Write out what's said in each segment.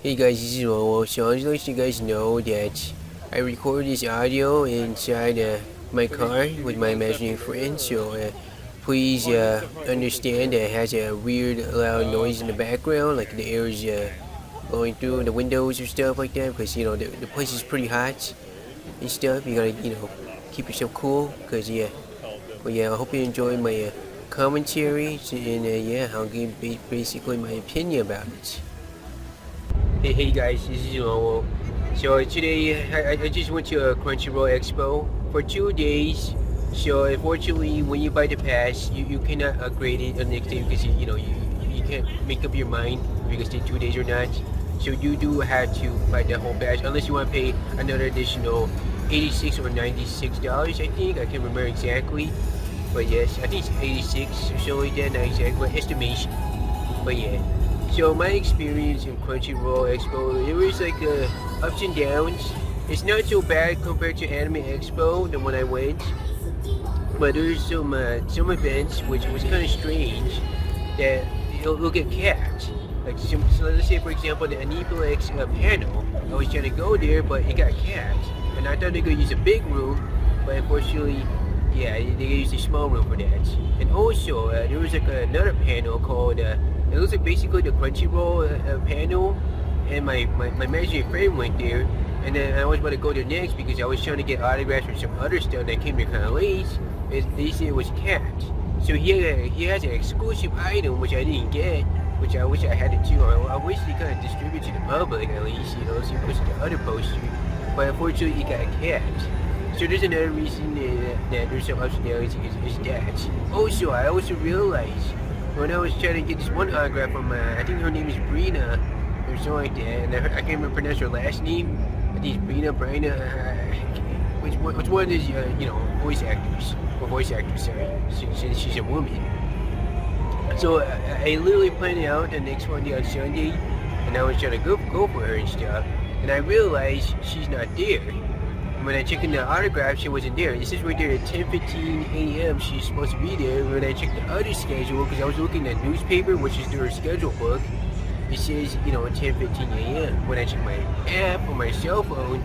Hey guys, this is LonewolfSoldier. I'd like to let you guys know that I record this audio inside my car with my imaginary friend, so please understand that it has a weird loud noise in the background, like the air is blowing through the windows or stuff like that, because the place is pretty hot and stuff. You gotta keep yourself cool, because but yeah, I hope you enjoy my commentary, and I'll give basically my opinion about it. Hey guys, this is Lowell. So today I just went to a Crunchyroll Expo for 2 days. So unfortunately, when you buy the pass, you cannot upgrade it the next day because you can't make up your mind if you're gonna stay 2 days or not. So you do have to buy the whole pass unless you want to pay another additional $86 or $96. I think I can't remember exactly, but yes, I think it's 86 or so like that. Not exactly, but estimation. But yeah. So my experience in Crunchyroll Expo, it was like ups and downs. It's not so bad compared to Anime Expo, the one I went, but there's some events which was kind of strange that it'll get capped. Like so let's say for example the Aniplex panel, I was trying to go there, but it got capped, and I thought they could use a big room, but unfortunately, yeah, they used a small room for that. And also there was like another panel called. It looks like basically the Crunchyroll panel, and my imaginary friend went there, and then I was about to go there next because I was trying to get autographs for some other stuff that came there kind of late. They said it was capped, so he has an exclusive item which I didn't get, which I wish I had it too. I wish they kind of distribute to the public at least, so you push the other poster, but unfortunately it got capped. So there's another reason that there's some ups and downs is that. Also, I also realized when I was trying to get this one autograph from, I think her name is Brina, or something like that, and I can't remember pronounce her last name. I think it's Brina, which one of these, voice actors, sorry, since she's a woman. So I literally planned out the next one day on Sunday, and I was trying to go for her and stuff, and I realized she's not there. When I checked in the autograph, she wasn't there. It says right there at 10:15 a.m. she's supposed to be there. When I checked the other schedule, because I was looking at newspaper, which is their schedule book, it says, at 10:15 a.m. When I checked my app on my cell phone,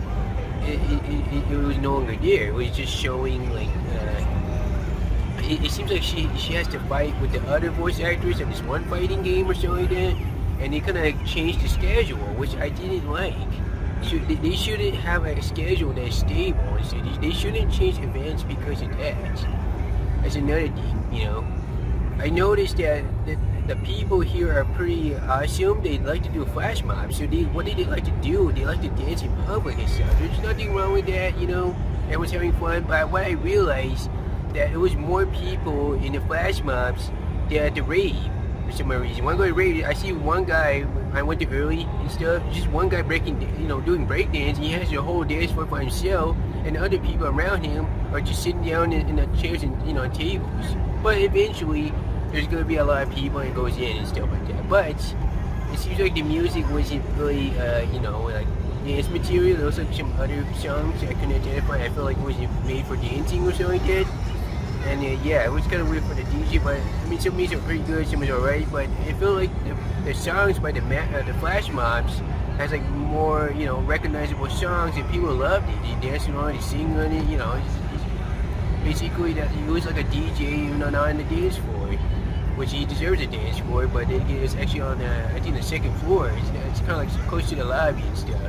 it was no longer there. It was just showing like, it seems like she has to fight with the other voice actors in this one fighting game or something like that, and they kind of changed the schedule, which I didn't like. They shouldn't have a schedule that's stable in cities. They shouldn't change events because of that. That's another thing, I noticed that the people here are pretty awesome. They like to do flash mobs. So what they like to do, they like to dance in public and stuff. There's nothing wrong with that, Everyone's having fun. But what I realized, that it was more people in the flash mobs than at the rave. For some reason, one guy rated. I see one guy. I went to early and stuff. Just one guy doing breakdance. He has a whole dance floor for himself, and the other people around him are just sitting down in the chairs and tables. But eventually, there's gonna be a lot of people and it goes in and stuff like that. But it seems like the music wasn't really, like dance material. There was like some other songs I couldn't identify. I felt like it wasn't made for dancing or something like that. And it was kind of weird for the DJ, but I mean, some music are pretty good, some is alright, but it felt like the songs by the flash mobs has like more, recognizable songs, and people loved it. They danced on it, they sing on it, it's basically that he was like a DJ, not on the dance floor, which he deserves a dance floor, but it's actually on, I think the second floor. It's kind of like close to the lobby and stuff.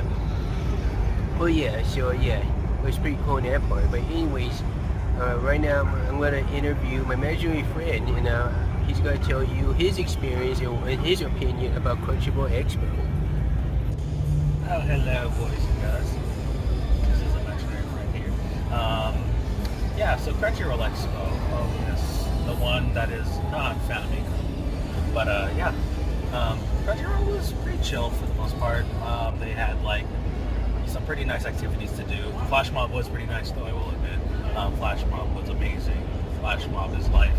Well, yeah, so yeah, it was pretty cool in that part. But anyways. Right now, I'm going to interview my imaginary friend, and he's going to tell you his experience and his opinion about Crunchyroll Expo. Oh, hello, boys and girls. This is imaginary friend here. Yeah, so Crunchyroll Expo is the one that is not Family. But Crunchyroll was pretty chill for the most part. They had like some pretty nice activities to do. Flash mob was pretty nice, though, I will admit. Flash mob was amazing. Flash mob is life.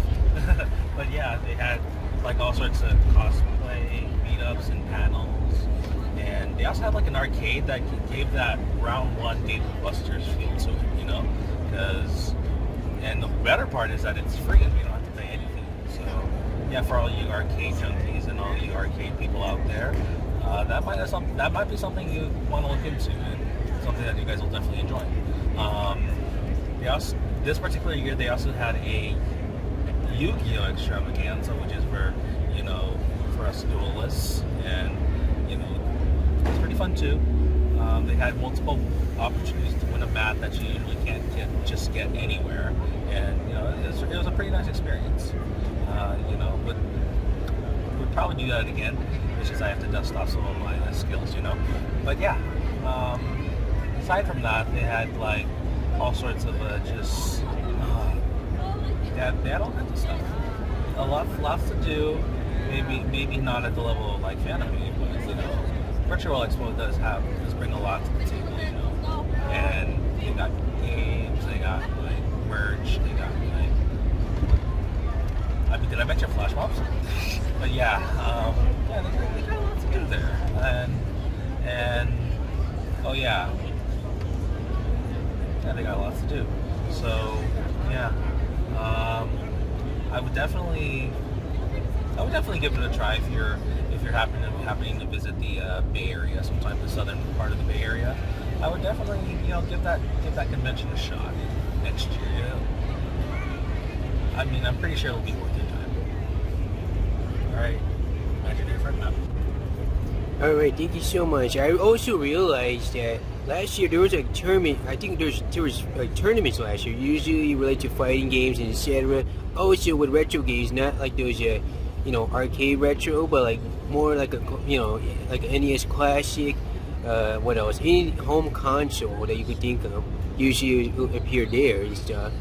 But yeah, they had like all sorts of cosplay, meetups, and panels. And they also had like an arcade that gave that round one Dave & Buster's feel to it, and the better part is that it's free and you don't have to pay anything. So yeah, for all you arcade junkies and all you arcade people out there, that might be something you want to look into, and something that you guys will definitely enjoy. This particular year, they also had a Yu-Gi-Oh extravaganza, which is for for us duelists, and it's pretty fun too. They had multiple opportunities to win a mat that you usually can't just get anywhere, and it was a pretty nice experience. Would probably do that again. It's just I have to dust off some of my skills, But yeah, aside from that, they had like all sorts of they had all kinds of stuff. Lots to do. Maybe not at the level of like Fanime, but Roll Expo does bring a lot to the table, And they got games, they got like merch, they got like. Did I mention flash mobs? But yeah, they got lots to do there, and oh yeah, they got lots to do. So yeah, I would definitely give it a try if you're happening to visit the Bay Area, sometime the southern part of the Bay Area. I would definitely give that convention a shot next year. I'm pretty sure it'll be worth your time. All right, imagine your friend now. All right, thank you so much. I also realized that last year there was a tournament. I think there was like tournaments last year, usually related to fighting games and etc. Also with retro games, not like those arcade retro, but like more like a like an NES Classic. What else? Any home console that you could think of usually will appear there and stuff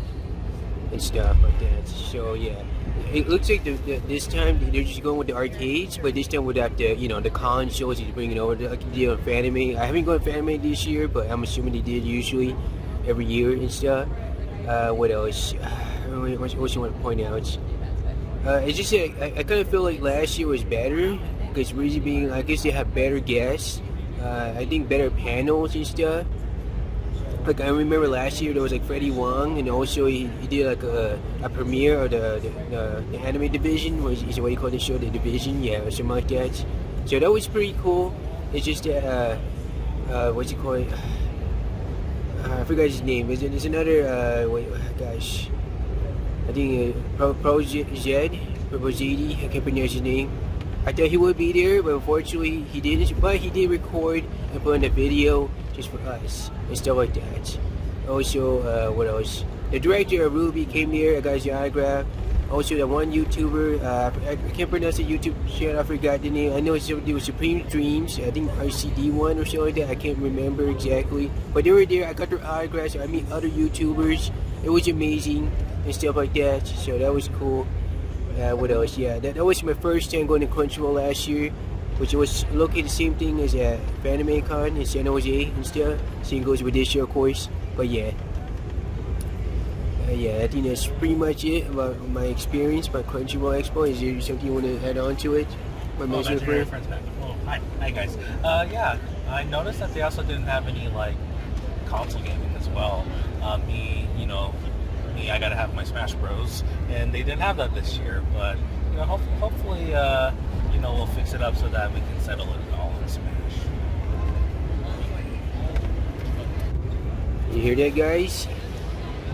like that. So yeah, it looks like this time they're just going with the arcades, but this time with that the consoles he's bringing over like the deal of Fanime. I haven't gone to Fanime this year, but I'm assuming they did usually every year and stuff. What else? What you want to point out? It's just I kind of feel like last year was better because reason being I guess they have better guests. I think better panels and stuff. Like I remember last year there was like Freddie Wong, and also he did like a premiere of the anime division, or is what you call the show, the division, yeah, or something like that. So that was pretty cool. It's just that what's it called? I forgot his name. There's another gosh. I think Zed, I can't pronounce his name. I thought he would be there, but unfortunately he didn't. But he did record and put in a video just for us and stuff like that. Also, what else? The director of Ruby came there. I got his autograph. Also, the one YouTuber, I can't pronounce the YouTube channel. I forgot the name. I know it was Supreme Dreams. I think RCD1 or something like that. I can't remember exactly. But they were there. I got their autographs. I meet other YouTubers. It was amazing and stuff like that. So that was cool. What else? Yeah, that was my first time going to Crunchyroll last year, which was located the same thing as Fanime Con in San Jose and stuff. Same goes with this year, of course. But yeah. Yeah, I think that's pretty much it about my experience by Crunchyroll Expo. Is there something you want to add on to it? Hi guys. Yeah, I noticed that they also didn't have any like console gaming as well. I gotta have my Smash Bros, and they didn't have that this year. But hopefully, we'll fix it up so that we can settle it all in Smash. You hear that, guys?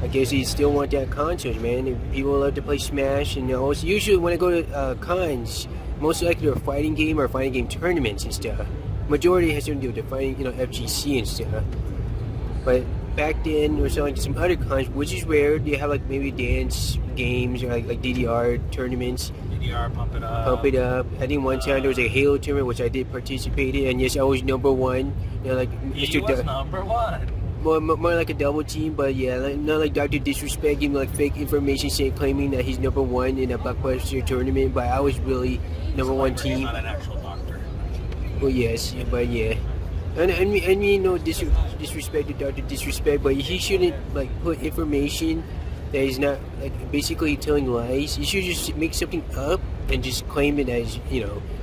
I guess you still want that consoles, man. People love to play Smash, and also usually when I go to cons, most likely they're fighting game or fighting game tournaments and stuff. Majority has something to do with the fighting, FGC and stuff. But back then, there was like some other cons, which is rare. They have like maybe dance games or like DDR tournaments. DDR, pump it up. Pump it up. I think one time there was a Halo tournament which I did participate in, and yes, I was number one. Like Mr. was number one. More like a double team, but yeah, not like Dr. Disrespect giving like fake information saying claiming that he's number one in a Blockbuster tournament, but I was really number one team. He's not an actual doctor. Well, yes, but yeah. And I mean, no disrespect to Dr. Disrespect, but he shouldn't like put information that is not like basically telling lies. You should just make something up and just claim it as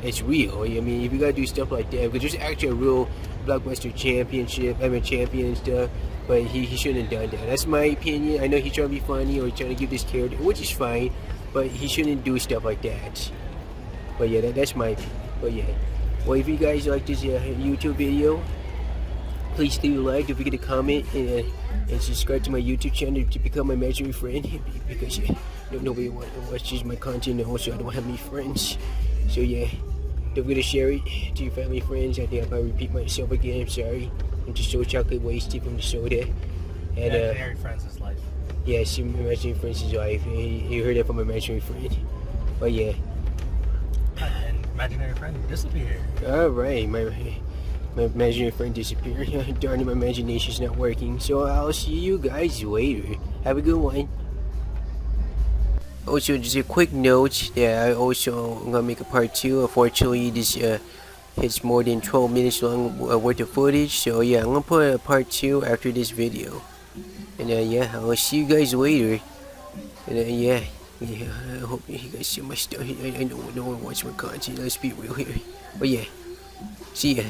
it's real. I mean, if you gotta do stuff like that, because there's actually a real Blockbuster championship, champion and stuff, but he shouldn't have done that. That's my opinion. I know he's trying to be funny or trying to give this character, which is fine, but he shouldn't do stuff like that. But yeah, that's my opinion. But yeah. Well, if you guys like this YouTube video, please leave a like, don't forget to comment, and subscribe to my YouTube channel to become my imaginary friend, because nobody watches my content, and also I don't have any friends. So yeah, don't forget to share it to your family, friends. I think I'll probably repeat myself again, I'm sorry. I'm just so chocolate wasted from the soda. And Imaginary friends is life. yes, imaginary friends is life. You heard that from my imaginary friend. But yeah. And imaginary friend disappeared. Alright, my imaginary friend disappeared. Darn it, my imagination's not working. So I'll see you guys later. Have a good one. Also, just a quick note that I'm gonna make a part 2. Unfortunately, this hits more than 12 minutes long worth of footage. So yeah, I'm gonna put a part 2 after this video. And yeah, I'll see you guys later. And yeah, I hope you guys see my stuff. I know no one wants my content. Let's be real here. But yeah, see ya.